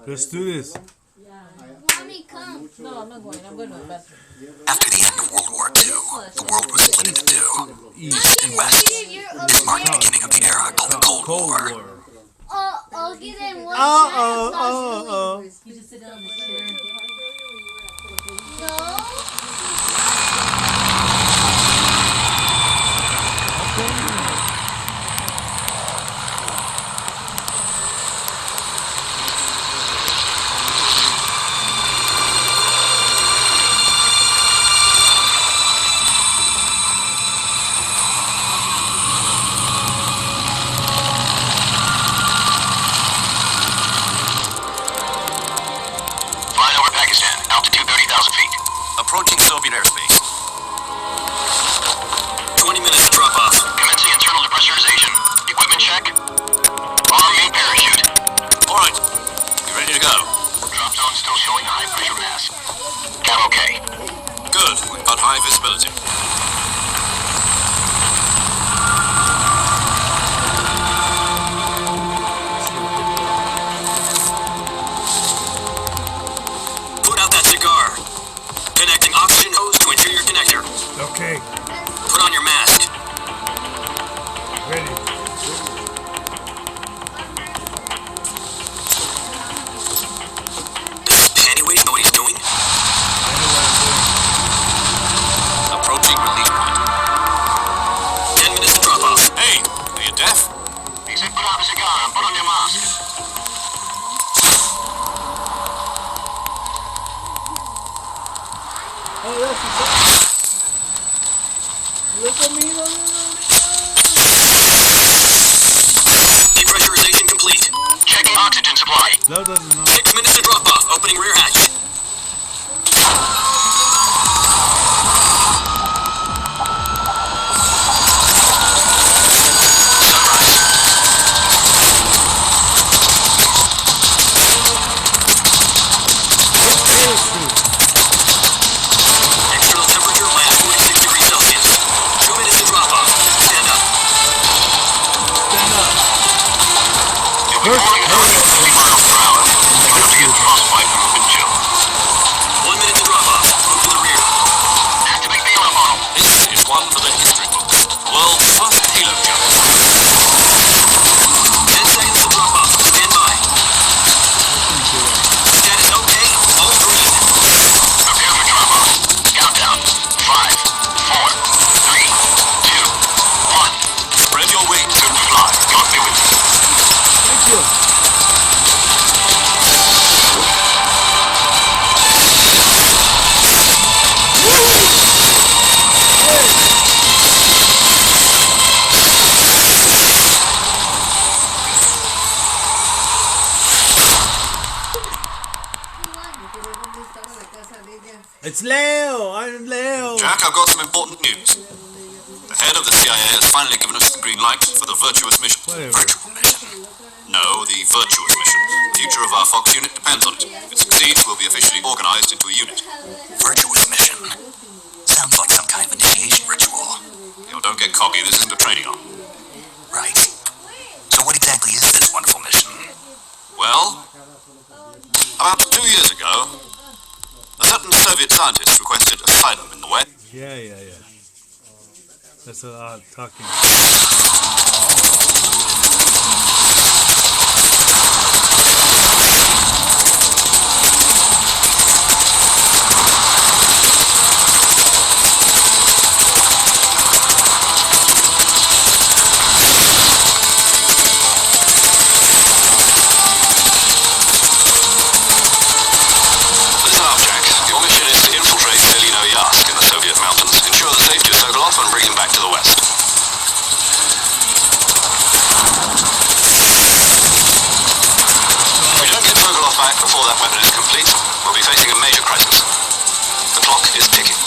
Let's do this. Mommy, come. No, I'm not going. I'm going to the bathroom. After the end of World War II, the world was split into two, East and West. This marked the beginning of the era called the Cold War. Okay, then one chair. You just sit down on the chair. No. Approaching Soviet airspace. 20 minutes to drop off. Commencing internal depressurization. Equipment check. Arm main parachute. Alright. You ready to go? Drop zone still showing high pressure mass. Cam okay. Good. We've got high visibility. Put out that cigar. Connecting oxygen hose to interior connector. Okay. Put on your mask. Ready. Does Pennywise know what he's doing? Approaching release point. 10 minutes to drop off. Hey, are you deaf? He said put out the cigar and put on your mask. Depressurization complete. Checking oxygen supply. No, doesn't know. 6 minutes to drop off. Opening rear hatch. Sunrise. External temperature minus 46 degrees Celsius. 2 minutes to drop off. Stand up. You'll be falling at 50 miles per hour. You'll have to get frostbite from wind chill. 1 minute to drop off. Move to the rear. Activate the alarm model. This is one for the history books. World's first halo jump. 10 seconds to drop off. Stand by. Status okay. All green. Prepare for drop off. Countdown. 5, 4, 3, 2, 1. Spread your wings. Good to fly. God be with you. Thank you. It's Leo. I'm Leo. Jack, I've got some important news. The head of the CIA has finally given us the green light for the virtuous mission. Whatever. Virtual mission? No, the virtuous mission. The future of our Fox unit depends on it. If it succeeds, we'll be officially organized into a unit. Virtuous mission? Sounds like some kind of initiation ritual. You know, don't get cocky. This isn't a training arm. Right. So what exactly is this wonderful mission? Well, about 2 years ago, a certain Soviet scientist requested asylum in the West. Yeah. That's a lot of talking. Listen up, Jack. Your mission is to infiltrate Selino Yask in the Soviet mountains, ensure the safety of Sokolov, and bring him back to the West. If we don't get Sokolov back before that weapon is complete, we'll be facing a major crisis. The clock is ticking.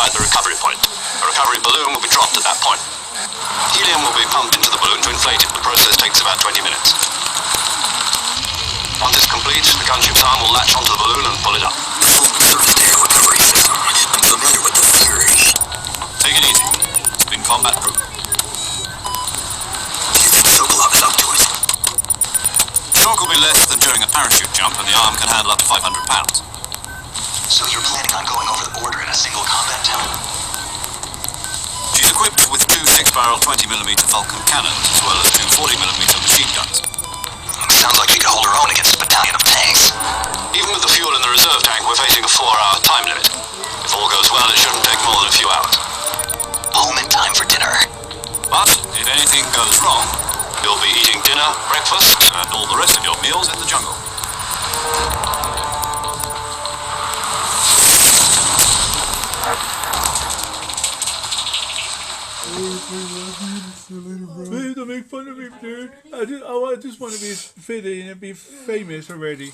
at the recovery point. A recovery balloon will be dropped at that point. Helium will be pumped into the balloon to inflate it. The process takes about 20 minutes. Once it's complete, the gunship's arm will latch onto the balloon and pull it up. Surface air recovery system. I'm familiar with the theory. Take it easy. It's been combat proof. Do you think Sokolov is up to it? Shock will be less than during a parachute jump, and the arm can handle up to 500 pounds. So you're planning on going over the border in a single combat town? She's equipped with two 6-barrel 20mm Vulcan cannons, as well as two 40mm machine guns. Sounds like she could hold her own against a battalion of tanks. Even with the fuel in the reserve tank, we're facing a 4-hour time limit. If all goes well, it shouldn't take more than a few hours. Home in time for dinner. But if anything goes wrong, you'll be eating dinner, breakfast, and all the rest of your meals in the jungle. Please don't make fun of me, dude. I just want to be fitting and be famous already.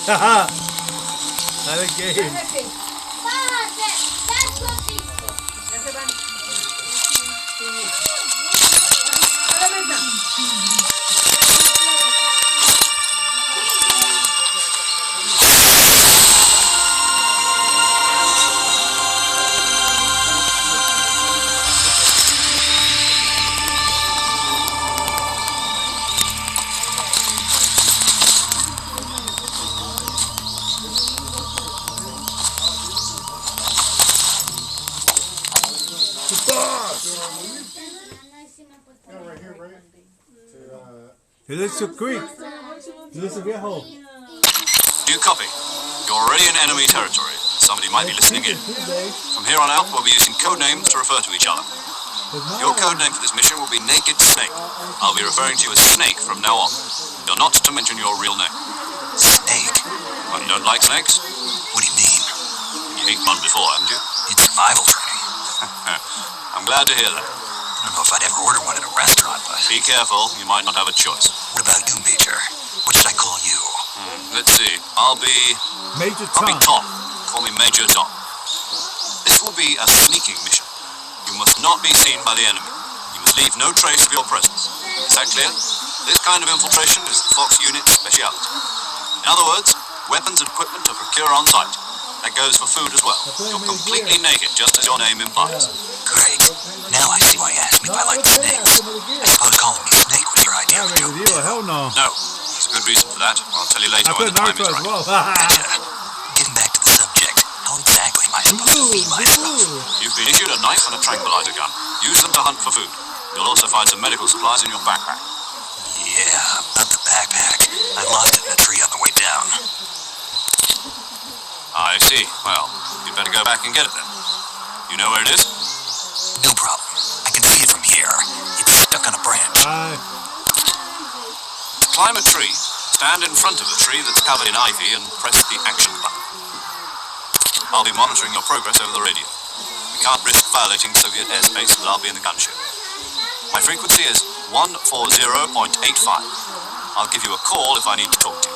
Haha! Not a game. That's what peaceful. It looks so quick. Let's get home. Do you copy? You're already in enemy territory. Somebody might be listening in. From here on out, we'll be using code names to refer to each other. Your code name for this mission will be Naked Snake. I'll be referring to you as Snake from now on. You're not to mention your real name. Snake? Well, you don't like snakes? What do you mean? You've eaten one before, haven't you? It's survival training. I'm glad to hear that. I don't know if I'd ever order one at a restaurant, but... Be careful, you might not have a choice. What about you, Major? What should I call you? Let's see. I'll be Major Tom. Call me Major Tom. This will be a sneaking mission. You must not be seen by the enemy. You must leave no trace of your presence. Is that clear? This kind of infiltration is the Fox unit's speciality. In other words, weapons and equipment are procured on site. That goes for food as well. You're completely naked, just as your name implies. Great. Now I see why you asked me if I liked snakes. I suppose calling me Snake was your idea of a joke, too. Hell no. No, there's a good reason for that. I'll tell you later I when put the time Naruto is as right. well. Gotcha. Getting back to the subject, how exactly am I supposed to feed myself? You've been issued a knife and a tranquilizer gun. Use them to hunt for food. You'll also find some medical supplies in your backpack. Yeah, not the backpack. I lost it in a tree on the way down. I see. Well, you'd better go back and get it then. You know where it is? No problem. I can see it from here. It's stuck on a branch. Climb a tree, stand in front of the tree that's covered in ivy and press the action button. I'll be monitoring your progress over the radio. We can't risk violating Soviet airspace, but I'll be in the gunship. My frequency is 140.85. I'll give you a call if I need to talk to you.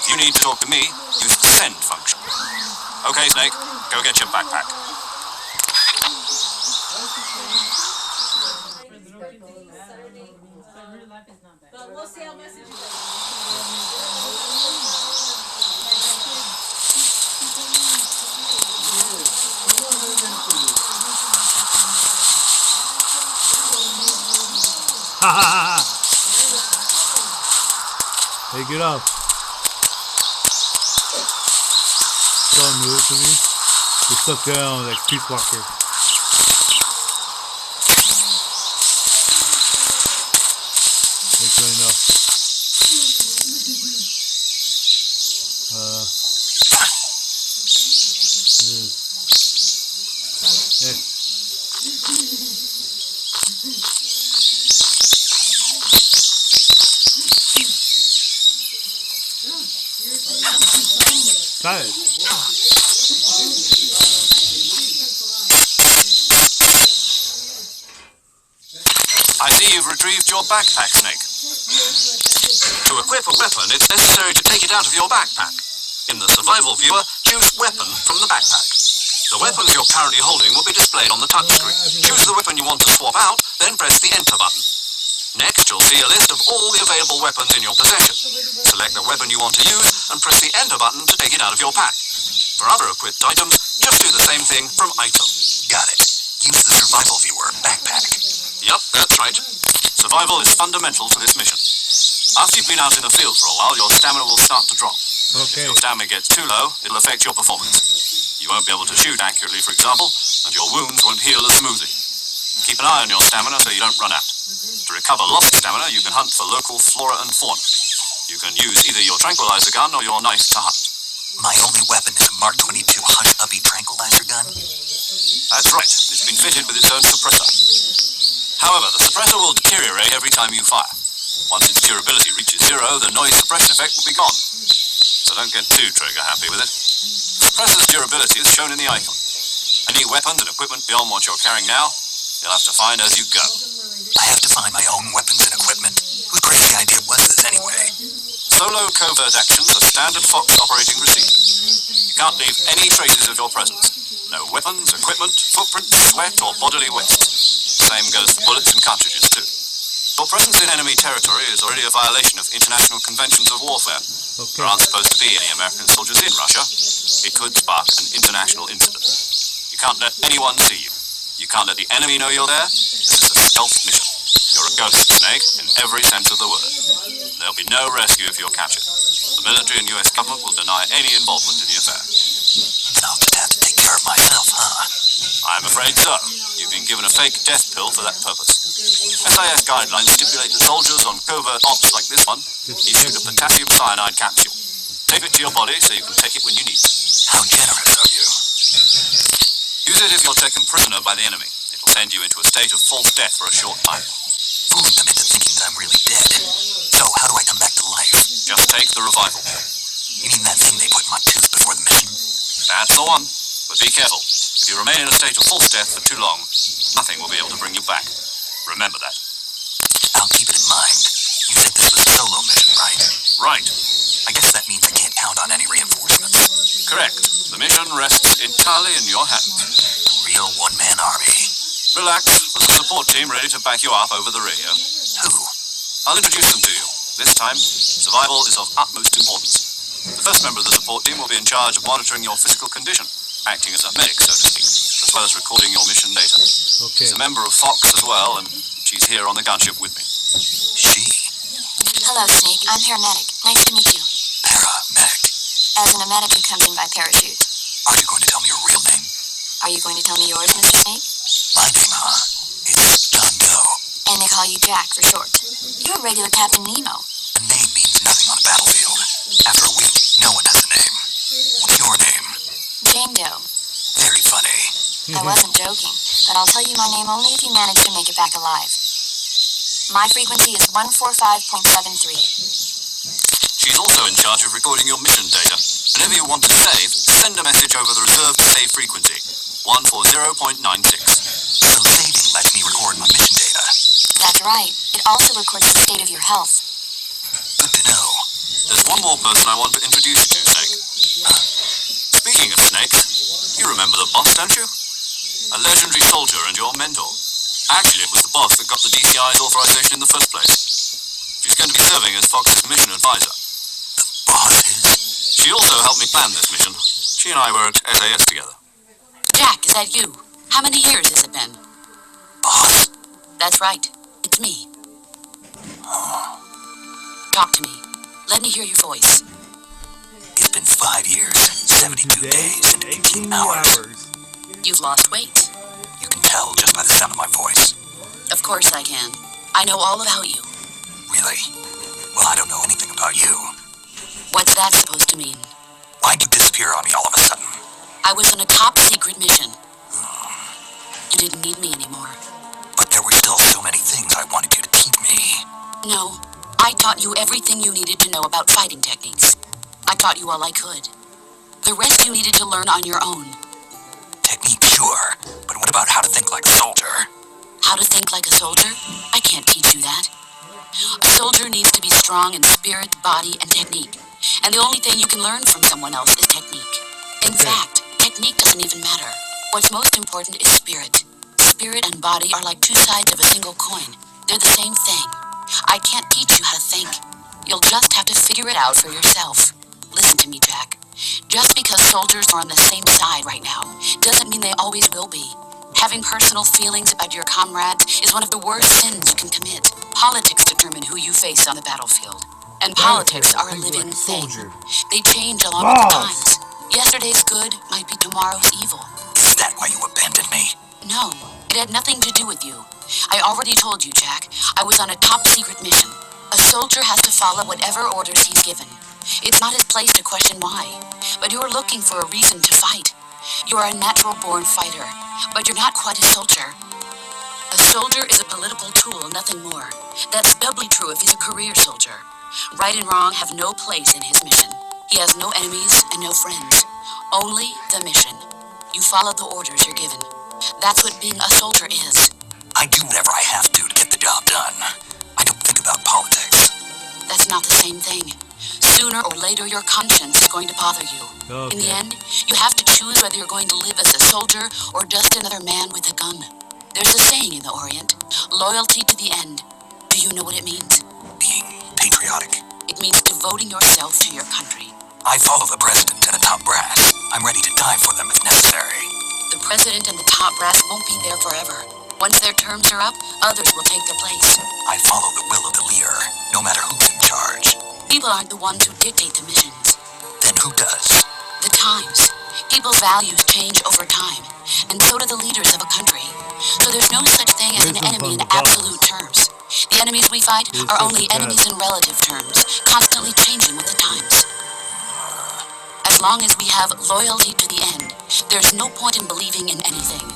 If you need to talk to me, use the send function. Okay, Snake, go get your backpack. But we'll see how messages Take it off. Don't move to me. You're stuck down like Peace Walker. That's good enough. Yes. ¿sabes? I see you've retrieved your backpack, Snake. To equip a weapon, it's necessary to take it out of your backpack. In the survival viewer, choose Weapon from the backpack. The weapons you're currently holding will be displayed on the touchscreen. Choose the weapon you want to swap out, then press the Enter button. Next, you'll see a list of all the available weapons in your possession. Select the weapon you want to use and press the Enter button to take it out of your pack. For other equipped items, just do the same thing from Item. Got it. Use the survival viewer backpack. Yup, that's right. Survival is fundamental to this mission. After you've been out in the field for a while, your stamina will start to drop. Okay. If your stamina gets too low, it'll affect your performance. You won't be able to shoot accurately, for example, and your wounds won't heal as smoothly. Keep an eye on your stamina so you don't run out. To recover lost stamina, you can hunt for local flora and fauna. You can use either your tranquilizer gun or your knife to hunt. My only weapon is a Mark 22 Hush Puppy tranquilizer gun. That's right. It's been fitted with its own suppressor. However, the suppressor will deteriorate every time you fire. Once its durability reaches 0, the noise suppression effect will be gone. So don't get too trigger happy with it. The suppressor's durability is shown in the icon. Any weapons and equipment beyond what you're carrying now, you'll have to find as you go. I have to find my own weapons and equipment. Whose crazy idea was this anyway? Solo covert actions are standard Fox operating procedure. You can't leave any traces of your presence. No weapons, equipment, footprints, sweat, or bodily waste. Same goes for bullets and cartridges too. Your presence in enemy territory is already a violation of international conventions of warfare. There aren't supposed to be any American soldiers in Russia. It could spark an international incident. You can't let anyone see you. You can't let the enemy know you're there. This is a stealth mission. You're a ghost, Snake, in every sense of the word. There'll be no rescue if you're captured. The military and US government will deny any involvement in the affair. So I'll just have to take care of myself, huh? I'm afraid so. You've been given a fake death pill for that purpose. SIS guidelines stipulate that soldiers on covert ops like this one issued a potassium cyanide capsule. Tape it to your body so you can take it when you need it. How generous of you. Use it if you're taken prisoner by the enemy. It'll send you into a state of false death for a short time. Fooling them into thinking that I'm really dead. So how do I come back to life? Just take the revival pill. You mean that thing they put in my tooth before the mission? That's the one. But be careful. If you remain in a state of false death for too long, nothing will be able to bring you back. Remember that. I'll keep it in mind. You said this was a solo mission, right? Right. I guess that means I can't count on any reinforcements. Correct. The mission rests entirely in your hands. Real one-man army. Relax. There's a support team ready to back you up over the radio. Who? I'll introduce them to you. This time, survival is of utmost importance. The first member of the support team will be in charge of monitoring your physical condition, acting as a medic, so to speak, as well as recording your mission data. Okay. She's a member of Fox as well, and she's here on the gunship with me. She. Hello, Snake. I'm paramedic. Nice to meet you. Paramedic. As in a medic who comes in by parachute. Are you going to tell me your real name? Are you going to tell me yours, Mr. Snake? My name, huh? It's John Doe. And they call you Jack for short. You're regular Captain Nemo. A name means nothing on a battlefield. After a week, no one has a name. What's your name? Jane Doe. Very funny. I wasn't joking, but I'll tell you my name only if you manage to make it back alive. My frequency is 145.73. She's also in charge of recording your mission data. Whenever you want to save, send a message over the reserved save frequency, 140.96. So saving lets me record my mission data. That's right. It also records the state of your health. Good to know. There's one more person I want to introduce you to, Snake. Speaking of snakes, you remember the boss, don't you? A legendary soldier and your mentor. Actually, it was the boss that got the DCI's authorization in the first place. She's going to be serving as Fox's mission advisor. Boss is? She also helped me plan this mission. She and I were at SAS together. Jack, is that you? How many years has it been? Boss? That's right. It's me. Talk to me. Let me hear your voice. It's been 5 years, 72 days, and 18 hours. You've lost weight. You can tell just by the sound of my voice. Of course I can. I know all about you. Really? Well, I don't know anything about you. What's that supposed to mean? Why'd you disappear on me all of a sudden? I was on a top secret mission. You didn't need me anymore. But there were still so many things I wanted you to teach me. No, I taught you everything you needed to know about fighting techniques. I taught you all I could. The rest you needed to learn on your own. Technique, sure. But what about how to think like a soldier? How to think like a soldier? I can't teach you that. A soldier needs to be strong in spirit, body, and technique. And the only thing you can learn from someone else is technique. In fact, technique doesn't even matter. What's most important is spirit. Spirit and body are like two sides of a single coin. They're the same thing. I can't teach you how to think. You'll just have to figure it out for yourself. Listen to me, Jack. Just because soldiers are on the same side right now doesn't mean they always will be. Having personal feelings about your comrades is one of the worst sins you can commit. Politics determine who you face on the battlefield. And politics are a living thing. They change along with the times. Yesterday's good might be tomorrow's evil. Is that why you abandoned me? No, it had nothing to do with you. I already told you, Jack. I was on a top-secret mission. A soldier has to follow whatever orders he's given. It's not his place to question why. But you're looking for a reason to fight. You are a natural-born fighter, but you're not quite a soldier. A soldier is a political tool, nothing more. That's doubly true if he's a career soldier. Right and wrong have no place in his mission. He has no enemies and no friends. Only the mission. You follow the orders you're given. That's what being a soldier is. I do whatever I have to get the job done. I don't think about politics. That's not the same thing. Sooner or later, your conscience is going to bother you. Okay. In the end, you have to choose whether you're going to live as a soldier or just another man with a gun. There's a saying in the Orient, loyalty to the end. Do you know what it means? Being patriotic. It means devoting yourself to your country. I follow the president and the top brass. I'm ready to die for them if necessary. The president and the top brass won't be there forever. Once their terms are up, others will take their place. I follow the will of the leader, no matter who's in charge. People aren't the ones who dictate the missions. Then who does? The times. People's values change over time, and so do the leaders of a country. So there's no such thing as an enemy in absolute terms. The enemies we fight are only enemies in relative terms, constantly changing with the times. As long as we have loyalty to the end, there's no point in believing in anything,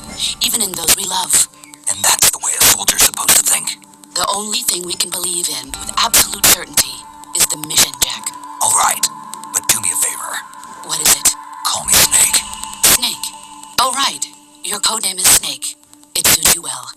even in those we love. And that's the way a soldier's supposed to think. The only thing we can believe in with absolute certainty is the mission, Jack. All right, but do me a favor. What is it? Call me Snake. Snake. Oh, right. Your codename is Snake. It suits you well.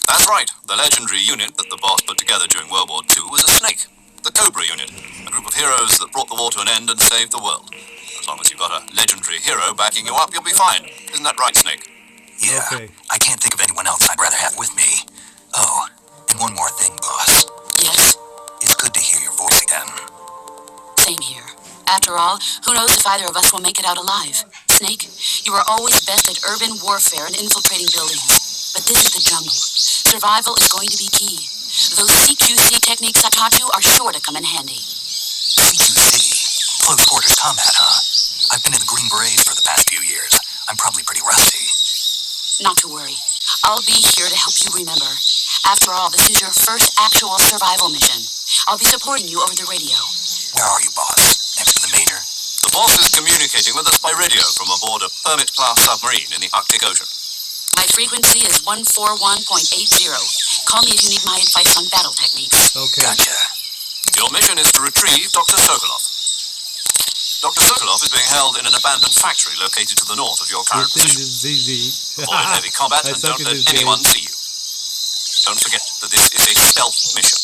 That's right. The legendary unit that the boss put together during World War II was a snake. The Cobra unit. A group of heroes that brought the war to an end and saved the world. As long as you've got a legendary hero backing you up, you'll be fine. Isn't that right, Snake? Yeah, Okay. I can't think of anyone else I'd rather have with me. Oh, and one more thing, boss. Yes? It's good to hear your voice again. Same here. After all, who knows if either of us will make it out alive? Snake, you are always best at urban warfare and infiltrating buildings. But this is the jungle. Survival is going to be key. Those CQC techniques I taught you are sure to come in handy. CQC? Close quarters combat, huh? I've been in the Green Berets for the past few years. I'm probably pretty rusty. Not to worry. I'll be here to help you remember. After all, this is your first actual survival mission. I'll be supporting you over the radio. Where are you, boss? Next to the major? The boss is communicating with us by radio from aboard a Permit-class submarine in the Arctic Ocean. My frequency is 141.80. Call me if you need my advice on battle techniques. Okay. Gotcha. Your mission is to retrieve Dr. Sokolov. Dr. Sokolov is being held in an abandoned factory located to the north of your Good current thing position. this is easy. Avoid heavy combat I and suck don't at let this game. anyone see you. Don't forget that this is a stealth mission.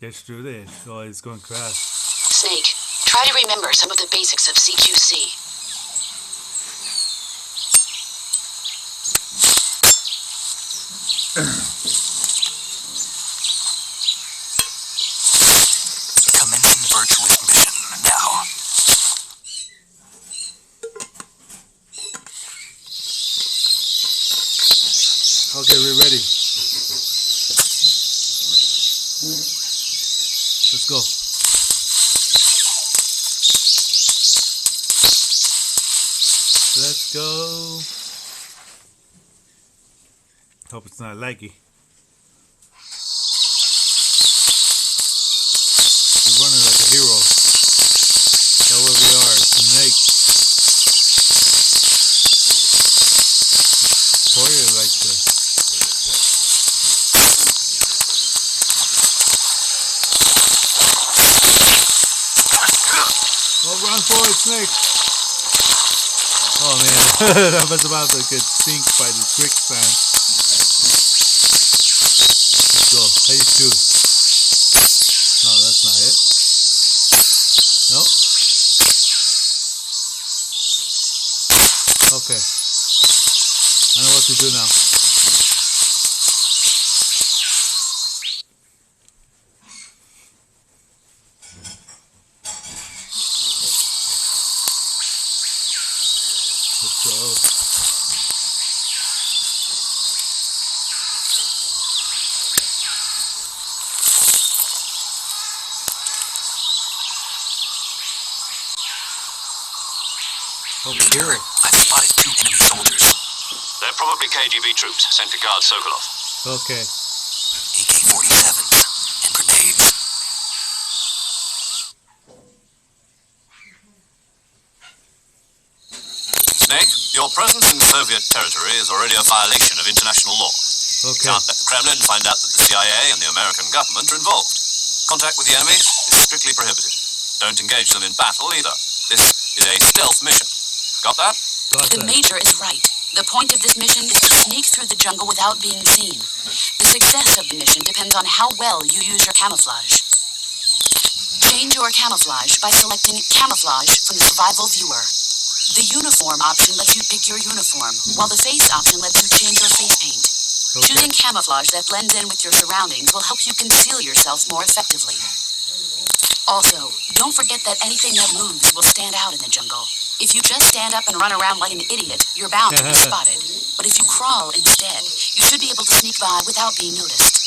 Let's do this. Oh, it's going crash. Snake, try to remember some of the basics of CQC. Commencing virtuous mission now. Okay, we're ready. Let's go. Let's go. Hope it's not laggy. We're running like a hero. That's where we are. Snake. Poirier like this. Oh, run for it, Snake! Oh man, I was about to get sink by the quicksand. Let's go. How you shoot? No, that's not it. Nope. Okay. I know what to do now. Let's go. Oh, Lieutenant, I've spotted 2 enemy soldiers. They're probably KGB troops sent to guard Sokolov. Okay. AK-47s and grenades. Snake, your presence in Soviet territory is already a violation of international law. Okay. Can't let the Kremlin find out that the CIA and the American government are involved. Contact with the enemy is strictly prohibited. Don't engage them in battle either. This is a stealth mission. Got that? Got The that. Major is right. The point of this mission is to sneak through the jungle without being seen. The success of the mission depends on how well you use your camouflage. Change your camouflage by selecting Camouflage from the Survival Viewer. The Uniform option lets you pick your uniform, while the Face option lets you change your face paint. Okay. Choosing camouflage that blends in with your surroundings will help you conceal yourself more effectively. Also, don't forget that anything that moves will stand out in the jungle. If you just stand up and run around like an idiot, you're bound to be spotted. But if you crawl instead, you should be able to sneak by without being noticed.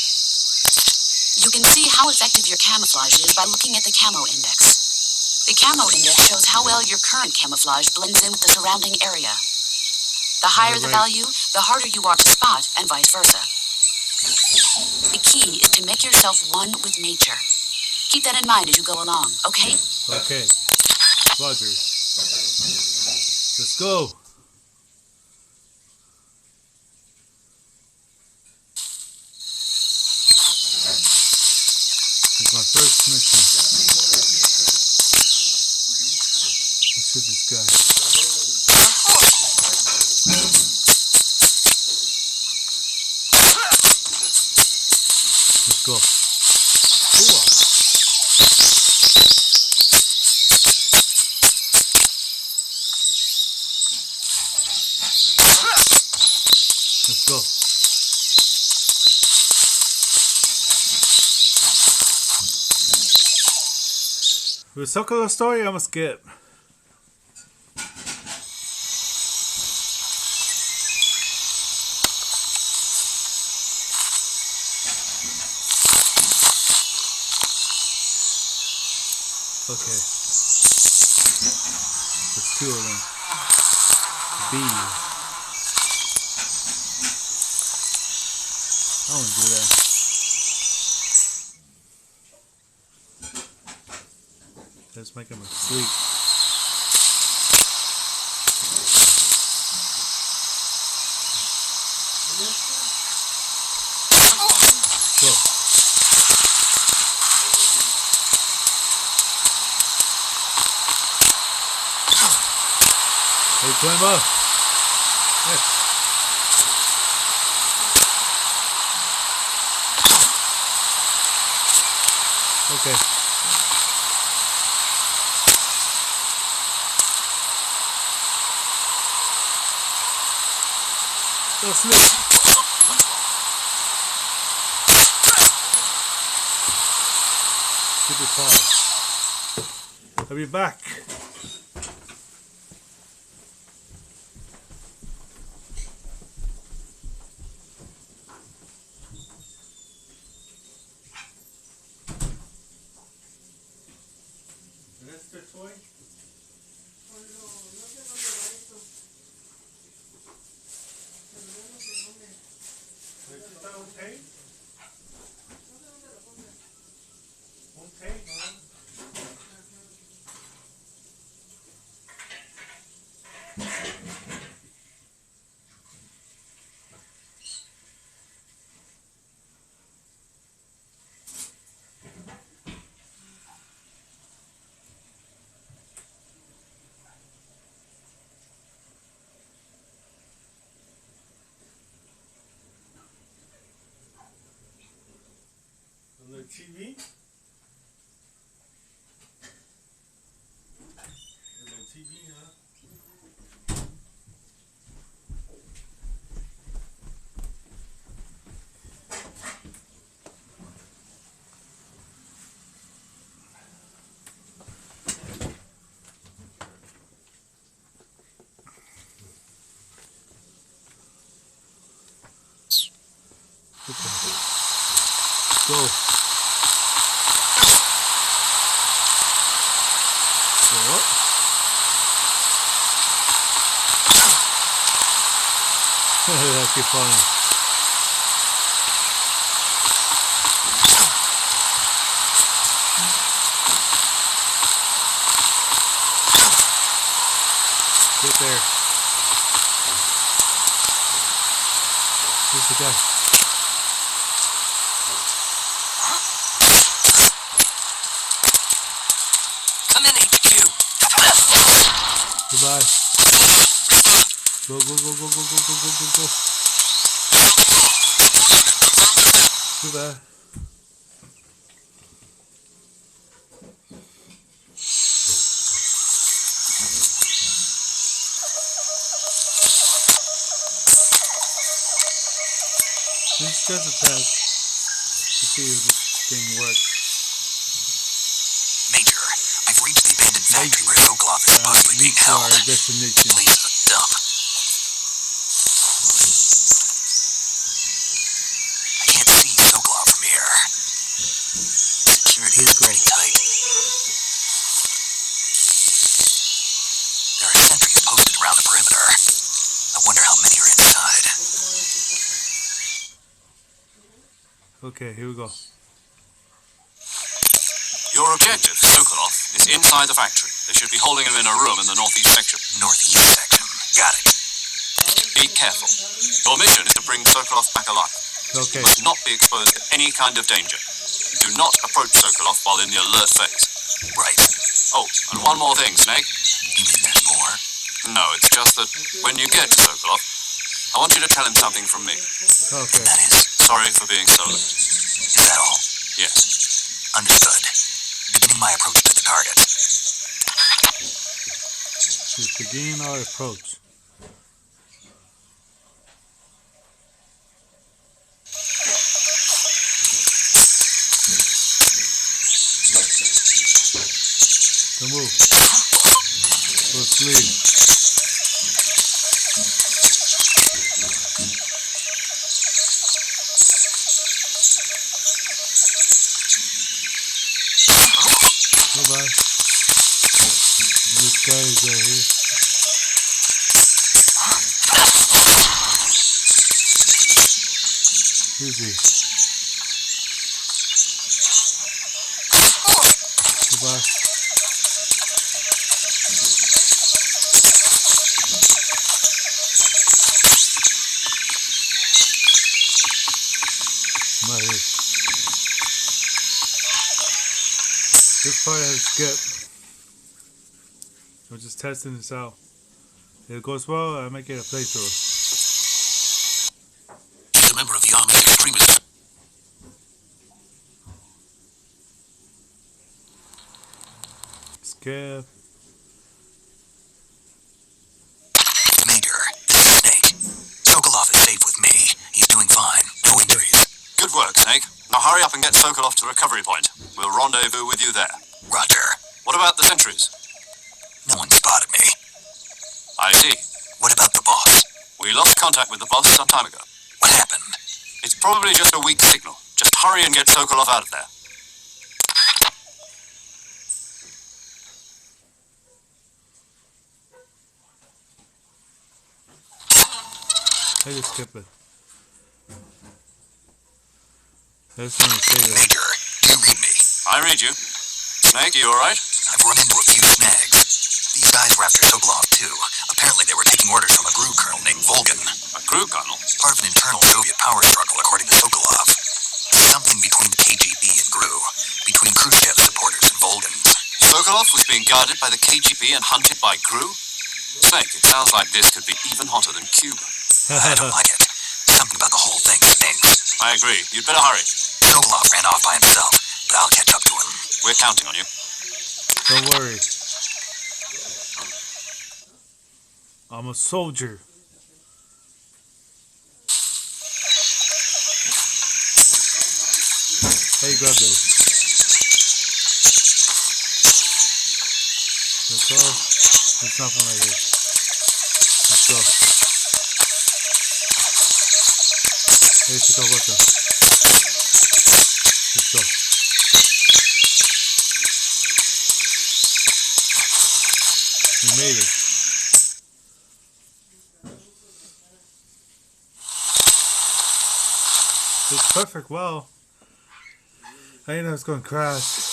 You can see how effective your camouflage is by looking at the camo index. The camo index shows how well your current camouflage blends in with the surrounding area. The higher the Alright. value, the harder you are to spot, and vice versa. The key is to make yourself one with nature. Keep that in mind as you go along, okay? Okay. Roger. Let's go. This is my first mission. Let's hit this guy. Let's go. Let's go. With Sokolov story, I'm gonna skip. Okay. There's 2 of them. B. I won't do that. Let's make him asleep. Go. Hey, Twimbo. Yes. Okay. Go sleep. Super fast. I'll be back. That's the toy? ¿Está un tape? Un tape, ¿no? TV? And then TV, huh? Go. What? I keep falling. Get there. Who's the guy? Goodbye. Go, go, go, go, go, go, go, go, go, go. Goodbye. This is just a test to see if this thing works. Major, I've reached the abandoned factory where Sokolov is supposedly being held. Our destination. Place is a dump. I can't see Sokolov from here. Security is pretty tight. There are sentries posted around the perimeter. I wonder how many are inside. Okay, here we go. Your objective, Sokolov, is inside the factory. They should be holding him in a room in the northeast section. Northeast section. Got it. Be careful. Your mission is to bring Sokolov back alive. Okay. You must not be exposed to any kind of danger. Do not approach Sokolov while in the alert phase. Right. Oh, and one more thing, Snake. You mean there's more? No, it's just that when you get to Sokolov, I want you to tell him something from me. Okay. That is. Sorry for being so late. Is that all? Yes. Understood. Beginning my approach to the target. Just begin our approach. Don't move. Go sleep. Bye-bye. This guy is right here. Who's he? Goodbye. I'm right here. This part has skipped. I'm just testing this out. If it goes well, I might get a playthrough. He's a member of the Amish extremists. Skip. Major, this is Snake. Sokolov is safe with me. He's doing fine. No injuries. Good work, Snake. Now hurry up and get Sokolov to recovery point. We'll rendezvous with you there. Roger. What about the sentries? No one spotted me. I see. What about the boss? We lost contact with the boss some time ago. What happened? It's probably just a weak signal. Just hurry and get Sokolov out of there. I just skip it. I just want to say that. Major, do you read me? I read you. Snake, you alright? I've run into a few snags. These guys were after Sokolov too. Apparently they were taking orders from a GRU colonel named Volgan. A crew colonel? Part of an internal Soviet power struggle, according to Sokolov. Something between the KGB and GRU. Between Khrushchev's supporters and Volgan's. Sokolov was being guarded by the KGB and hunted by GRU? Snake, it sounds like this could be even hotter than Cuba. I don't like it. Something about the whole thing stinks. I agree. You'd better hurry. Sokolov ran off by himself. I'll catch up to him. We're counting on you. Don't worry. I'm a soldier. Hey, grab this. Let's go. There's nothing like this. Let's go. Hey, check out what's up. Let's go. We made it. It's perfect. Wow. I didn't know it's going to crash.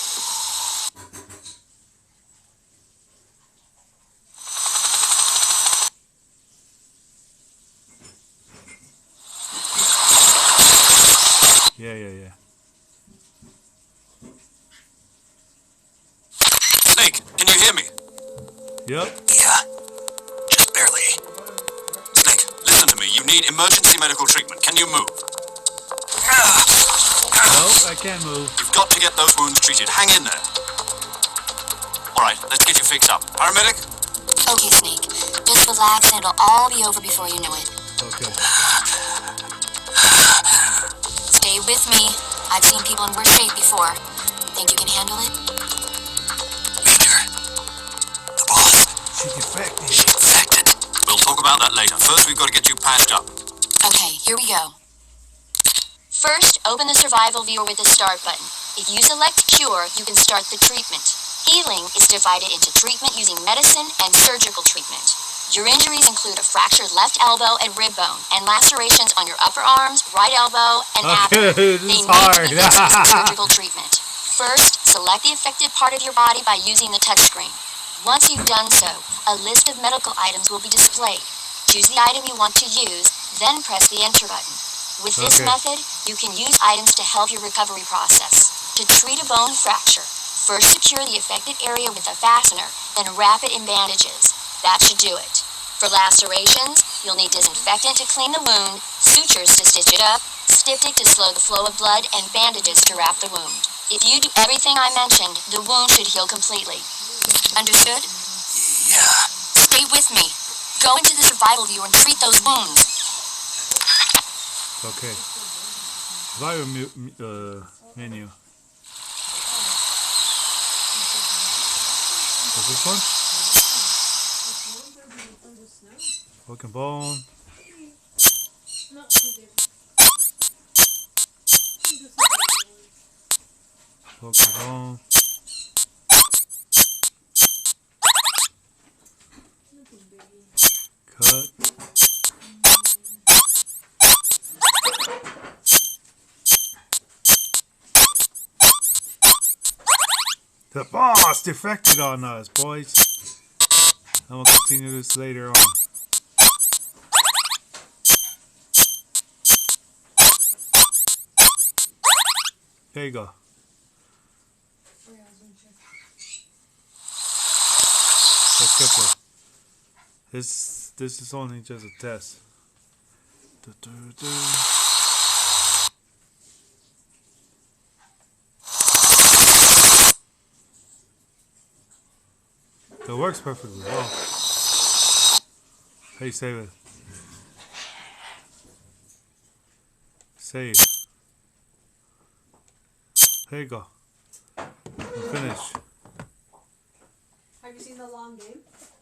Yeah. Snake, can you hear me? Yep. Yeah, just barely. Snake, listen to me. You need emergency medical treatment. Can you move? Nope, I can't move. You've got to get those wounds treated. Hang in there. Alright, let's get you fixed up. Paramedic? Okay, Snake. Just relax and it'll all be over before you know it. Okay. Stay with me. I've seen people in worse shape before. Think you can handle it? Major, the boss, She's infected. she's infected. We'll talk about that later. First, we've got to get you patched up. Okay, here we go. First, open the survival viewer with the start button. If you select cure, you can start the treatment. Healing is divided into treatment using medicine and surgical treatment. Your injuries include a fractured left elbow and rib bone, and lacerations on your upper arms, right elbow, and abdomen. This They is need to hard. be fixed with surgical treatment. First, select the affected part of your body by using the touchscreen. Once you've done so, a list of medical items will be displayed. Choose the item you want to use, then press the enter button. With this Okay. method, you can use items to help your recovery process. To treat a bone fracture, first secure the affected area with a fastener, then wrap it in bandages. That should do it. For lacerations, you'll need disinfectant to clean the wound, sutures to stitch it up, styptic to slow the flow of blood, and bandages to wrap the wound. If you do everything I mentioned, the wound should heal completely. Understood? Yeah, Stay with me. Go into the survival viewer and treat those wounds. Okay. Survival menu. Is this one? Broken bone. Broken bone. Cut. The boss defected on us, boys. And we'll continue this later on. There you go. Let's get this. This is only just a test. It works perfectly well. How you save it? Save. There you go. We're finished. Have you seen The Long Game?